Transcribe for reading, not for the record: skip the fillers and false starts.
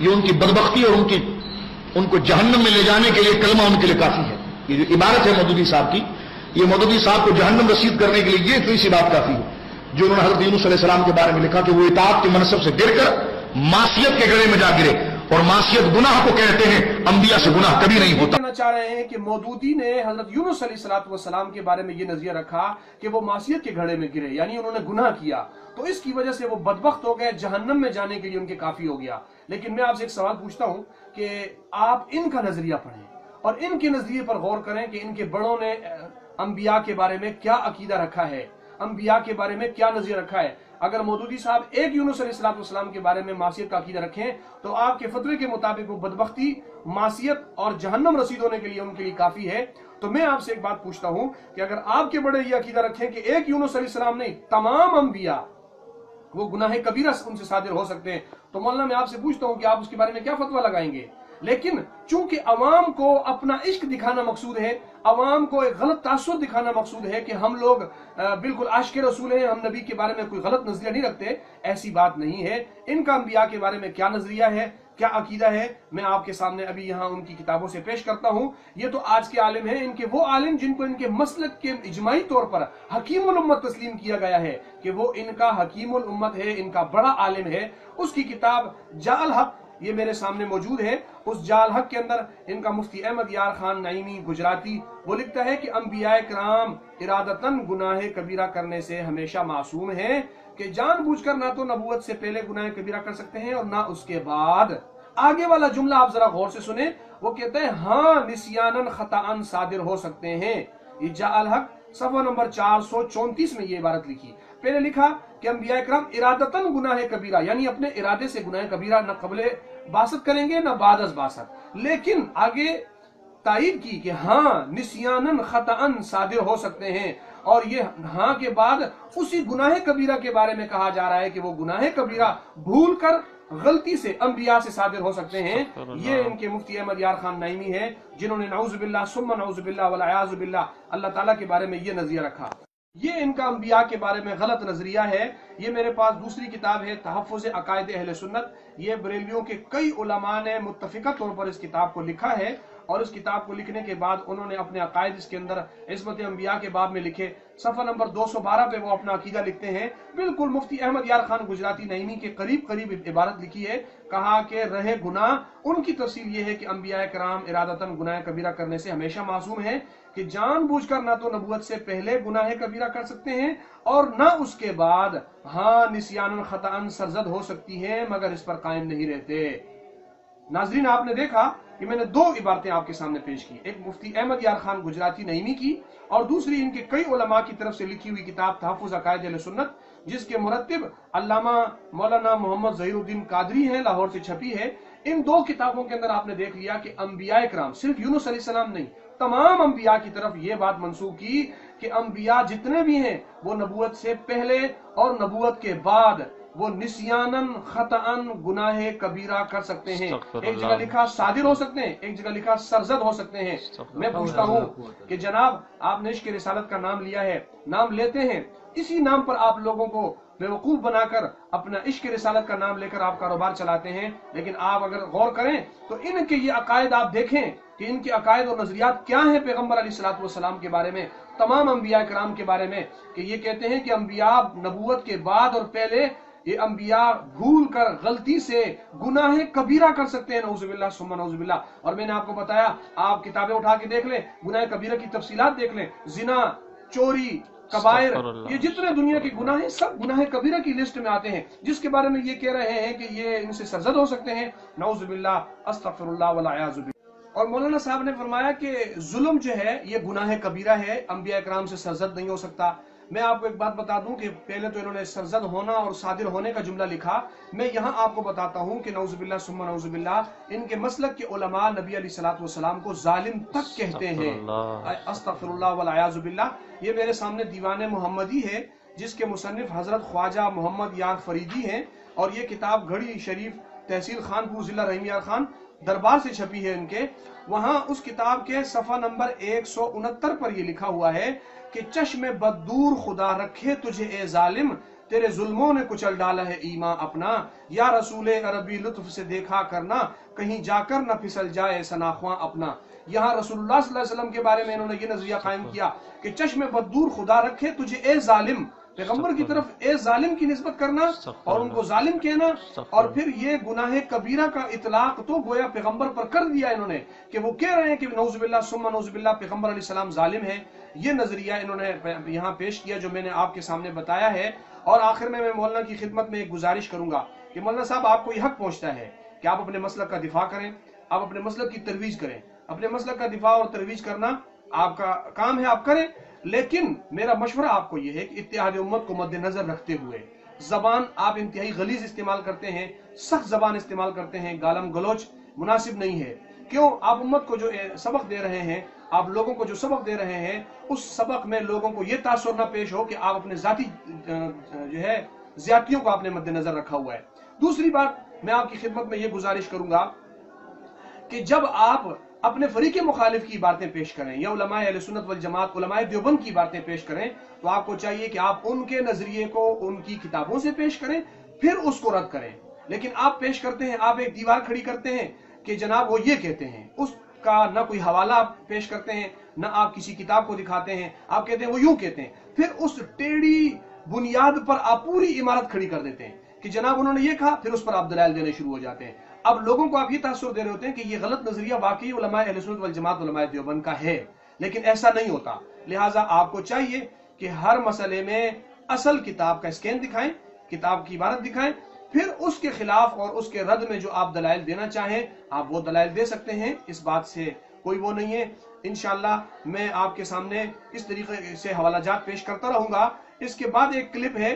یہ ان کی بدبختی اور ان کو جہنم میں لے جانے کے لیے کلمہ ان کے لیے کافی ہے. یہ جو عبارت ہے مودودی صاحب کی، یہ مودودی صاحب کو جہنم رسید کرنے کے لیے یہ اتنی سی بات کافی ہے جو انہوں نے حضرت یونس علیہ السلام کے بارے میں لکھا کہ وہ اطاعت کے منصب سے گر کر معصیت کے گڑھے میں جا گرے، اور معصیت گناہ کو کہتے ہیں، انبیاء سے گناہ کبھی نہیں ہوتا. کہنا چاہ رہے ہیں کہ مودودی نے حضرت یونس علیہ السلام کے بارے میں یہ نظریہ رکھا کہ وہ معصیت کے گھڑے میں گرے، یعنی انہوں نے گناہ کیا تو اس کی وجہ سے وہ بدبخت ہو گئے، جہنم میں جانے کے لیے ان کے کافی ہو گیا. لیکن میں آپ سے ایک سوال پوچھتا ہوں کہ آپ ان کا نظریہ پڑھیں اور ان کے نظریے پر غور کریں کہ ان کے بڑوں نے انبیاء کے بارے میں کیا عقیدہ رکھا ہے، انبیاء کے بارے میں کیا نظریہ رکھا ہے. اگر مودودی صاحب ایک یونس علیہ السلام کے بارے میں معصیت کا عقیدہ رکھیں تو آپ کے فتوے کے مطابق وہ بدبختی، معصیت اور جہنم رسید ہونے کے لیے ان کے لیے کافی ہے. تو میں آپ سے ایک بات پوچھتا ہوں کہ اگر آپ کے بڑے یہ عقیدہ رکھیں کہ ایک یونس علیہ السلام نہیں، تمام انبیاء وہ گناہ کبیرہ ان سے صادر ہو سکتے ہیں، تو مولانا میں آپ سے پوچھتا ہوں کہ آپ اس کے بارے میں کیا فتویٰ لگائیں گے؟ لیکن چونکہ عوام کو اپنا عشق دکھانا مقصود ہے، عوام کو ایک غلط تاثر دکھانا مقصود ہے کہ ہم لوگ بالکل عاشق رسول ہیں، ہم نبی کے بارے میں کوئی غلط نظریہ نہیں رکھتے، ایسی بات نہیں ہے. ان کا انبیاء کے بارے میں کیا نظریہ ہے، کیا عقیدہ ہے، میں آپ کے سامنے ابھی یہاں ان کی کتابوں سے پیش کرتا ہوں. یہ تو آج کے عالم ہیں، ان کے وہ عالم جن کو ان کے مسلک کے اجماعی طور پر حکیم الامت تسلیم کیا گیا ہے کہ وہ ان کا حکیم الامت ہے، ان کا بڑا عالم ہے. اس کی کتاب جاء الحق یہ میرے سامنے موجود ہے. اس جاء الحق کے اندر ان کا مفتی احمد یار خان نعیمی گجراتی وہ لکھتا ہے کہ انبیاء کرام ارادتاً گناہ کبیرہ کرنے سے ہمیشہ معصوم ہیں، کہ جان بوجھ کر نہ تو نبوت سے پہلے گناہ کبیرہ کر سکتے ہیں اور نہ اس کے بعد. آگے والا جملہ آپ ذرا غور سے سنیں، وہ کہتے ہیں ہاں نسیاناً خطاً صادر ہو سکتے ہیں. یہ جاء الحق صفحہ نمبر 434 میں یہ عبارت لکھی. پہلے لکھا کہ انبیاء کرام ارادتاً گناہ کبیرہ، یعنی اپنے ارادے سے گناہ کبیرہ نہ قبل بعثت کریں گے نہ بعد از بعثت. لیکن آگے تائید کی کہ ہاں نسیاناً خطاً صادر ہو سکتے ہیں، اور یہ ہاں کے بعد اسی گناہ کبیرہ کے بارے میں کہا جا رہا ہے کہ وہ گناہ کبیرہ بھول کر غلطی سے انبیاء سے صادر ہو سکتے ہیں. یہ ان کے مفتی احمد یار خان نعیمی ہے جنہوں نے نعوذ باللہ ثم نعوذ باللہ والعیاذ باللہ اللہ تعالیٰ کے بارے میں یہ نظریہ رکھا. یہ ان کا انبیاء کے بارے میں غلط نظریہ ہے. یہ میرے پاس دوسری کتاب ہے تحفظ عقائد اہل سنت. یہ بریلویوں کے کئی علماء نے متفقہ طور پر اس کتاب کو لکھا ہے، اور اس کتاب کو لکھنے کے بعد انہوں نے اپنے عقائد اس کے اندر عصمت انبیاء کے باب میں لکھے. صفحہ نمبر 212 پہ وہ اپنا عقیدہ لکھتے ہیں. بالکل مفتی احمد یار خان گجراتی نعیمی کے قریب عبارت لکھی ہے. کہا کہ رہے گناہ، ان کی تفصیل یہ ہے کہ انبیاء کرام ارادتاً گناہ کبیرہ کرنے سے ہمیشہ معصوم ہیں، کہ جان بوجھ کر نہ تو نبوت سے پہلے گناہ کبیرہ کر سکتے ہیں اور نہ اس کے بعد. ہاں نسیان خطاً سرزد ہو سکتی ہیں مگر اس پر قائم نہیں رہتے. ناظرین آپ نے دیکھا کہ میں نے دو عبارتیں آپ کے سامنے پیش کی، ایک مفتی احمد یار خان گجراتی نعیمی کی اور دوسری ان کے کئی علماء کی طرف سے لکھی ہوئی کتاب تحفظ عقائد اہل سنت، جس کے مرتب علامہ مولانا محمد ظہیر الدین قادری ہیں، لاہور سے چھپی ہے. ان دو کتابوں کے اندر آپ نے دیکھ لیا کہ انبیاء کرام صرف یونس علیہ السلام نہیں، تمام انبیاء کی طرف یہ بات منسوخ کی کہ انبیاء جتنے بھی ہیں وہ نبوت سے پہلے اور نبوت کے بعد وہ نسیاناً خطاً گناہ کبیرہ کر سکتے ہیں. ایک جگہ لکھا صادر ہو سکتے ہیں، ایک جگہ لکھا سرزد ہو سکتے ہیں. میں پوچھتا ہوں کہ جناب آپ نے عشق رسالت کا نام لیا ہے، نام لیتے ہیں، اسی نام پر آپ لوگوں کو بیوقوف بنا کر اپنا عشق رسالت کا نام لے کر آپ کاروبار چلاتے ہیں. لیکن آپ اگر غور کریں تو ان کے یہ عقائد آپ دیکھیں کہ ان کے عقائد اور نظریات کیا ہیں پیغمبر علیہ السلام کے بارے میں، تمام انبیاء کرام کے بارے میں، کہ یہ کہتے ہیں کہ انبیاء نبوت کے بعد اور پہلے یہ انبیاء بھول کر غلطی سے گناہ کبیرہ کر سکتے ہیں، نعوذ باللہ ثم نعوذ باللہ. اور میں نے آپ کو بتایا، آپ کتابیں اٹھا کے دیکھ لیں، گناہ کبیرہ کی تفصیلات دیکھ لیں، زنا، چوری، کبائر، یہ جتنے دنیا کے گناہ ہیں سب گناہ کبیرہ کی لسٹ میں آتے ہیں، جس کے بارے میں یہ کہہ رہے ہیں کہ یہ ان سے سرزد ہو سکتے ہیں. نعوذ باللہ، استغفر اللہ والعیاذ باللہ. اور مولانا صاحب نے فرمایا کہ ظلم جو ہے یہ گناہ کبیرہ ہے، انبیاء کرام سے سرزد نہیں ہو سکتا. میں آپ کو ایک بات بتا دوں کہ پہلے تو انہوں نے سرزد ہونا اور صادر ہونے کا جملہ لکھا. میں یہاں آپ کو بتاتا ہوں کہ نعوذ باللہ ثم نعوذ باللہ ان کے مسلک کے علماء نبی علیہ السلام کو ظالم تک کہتے ہیں. استغفر اللہ والعیاذ باللہ. یہ میرے سامنے دیوان محمدی ہے جس کے مصنف حضرت خواجہ محمد یار فریدی ہیں، اور یہ کتاب گھڑی شریف تحصیل خانپور ضلع رحیم یار خان دربار سے چھپی ہے ان کے. وہاں اس کتاب کے صفحہ نمبر 169 پر یہ لکھا ہوا ہے کہ چشم بددور خدا رکھے تجھے اے ظالم، تیرے ظلموں نے کچل ڈالا ہے ایمان اپنا، یا رسول عربی لطف سے دیکھا کرنا، کہیں جا کر نہ پھسل جائے سناخواں اپنا۔ یہاں رسول اللہ صلی اللہ علیہ وسلم کے بارے میں انہوں نے یہ نظریہ قائم کیا کہ چشم بددور خدا رکھے تجھے اے ظالم، پیغمبر کی طرف اے ظالم کی نسبت کرنا اور ان کو ظالم کہنا، اور پھر یہ گناہ کبیرہ کا اطلاق تو گویا پیغمبر پر کر دیا انہوں نے، کہ وہ کہہ رہے ہیں کہ نعوذ باللہ ثم نعوذ باللہ پیغمبر علیہ السلام ظالم ہے۔ یہ نظریہ انہوں نے یہاں پیش کیا جو میں نے آپ کے سامنے بتایا ہے۔ اور آخر میں مولانا کی خدمت میں ایک گزارش کروں گا کہ مولانا صاحب آپ کو یہ حق پہنچتا ہے کہ آپ اپنے مسلک کا دفاع کریں، آپ اپنے مسلک کی ترویج کریں، اپنے مسلک کا دفاع اور ترویج کرنا آپ کا کام ہے، آپ کریں، لیکن میرا مشورہ آپ کو یہ ہے کہ اتحاد امت کو مد نظر رکھتے ہوئے زبان آپ انتہائی غلیظ استعمال کرتے ہیں، سخت زبان استعمال کرتے ہیں، گالم گلوچ مناسب نہیں ہے۔ کیوں؟ آپ امت کو جو سبق دے رہے ہیں، آپ لوگوں کو جو سبق دے رہے ہیں، اس سبق میں لوگوں کو یہ تاثر نہ پیش ہو کہ آپ اپنے ذاتی جو ہے زیادتیوں کو آپ نے مد نظر رکھا ہوا ہے۔ دوسری بات میں آپ کی خدمت میں یہ گزارش کروں گا کہ جب آپ اپنے فریق مخالف کی باتیں پیش کریں یا علماء اہل سنت والجماعت علماء دیوبند کی باتیں پیش کریں تو آپ کو چاہیے کہ آپ ان کے نظریے کو ان کی کتابوں سے پیش کریں، پھر اس کو رد کریں۔ لیکن آپ پیش کرتے ہیں، آپ ایک دیوار کھڑی کرتے ہیں کہ جناب وہ یہ کہتے ہیں، اس کا نہ کوئی حوالہ آپ پیش کرتے ہیں، نہ آپ کسی کتاب کو دکھاتے ہیں، آپ کہتے ہیں وہ یوں کہتے ہیں، پھر اس ٹیڑھی بنیاد پر آپ پوری عمارت کھڑی کر دیتے ہیں کہ جناب انہوں نے یہ کہا، پھر اس پر آپ دلائل دینے شروع ہو جاتے ہیں۔ اب لوگوں کو آپ یہ تاثر دے رہے ہوتے ہیں کہ یہ غلط نظریہ واقعی علماء اہل سنت والجماعت علماء دیوبند کا ہے، لیکن ایسا نہیں ہوتا۔ لہٰذا آپ کو چاہیے کہ ہر مسئلے میں اصل کتاب کا اسکین دکھائیں، کتاب کی عبارت دکھائیں، پھر اس کے خلاف اور اس کے رد میں جو آپ دلائل دینا چاہیں آپ وہ دلائل دے سکتے ہیں، اس بات سے کوئی وہ نہیں ہے۔ انشاءاللہ میں آپ کے سامنے اس طریقے سے حوالہ جات پیش کرتا رہوں گا۔ اس کے بعد ایک کلپ ہے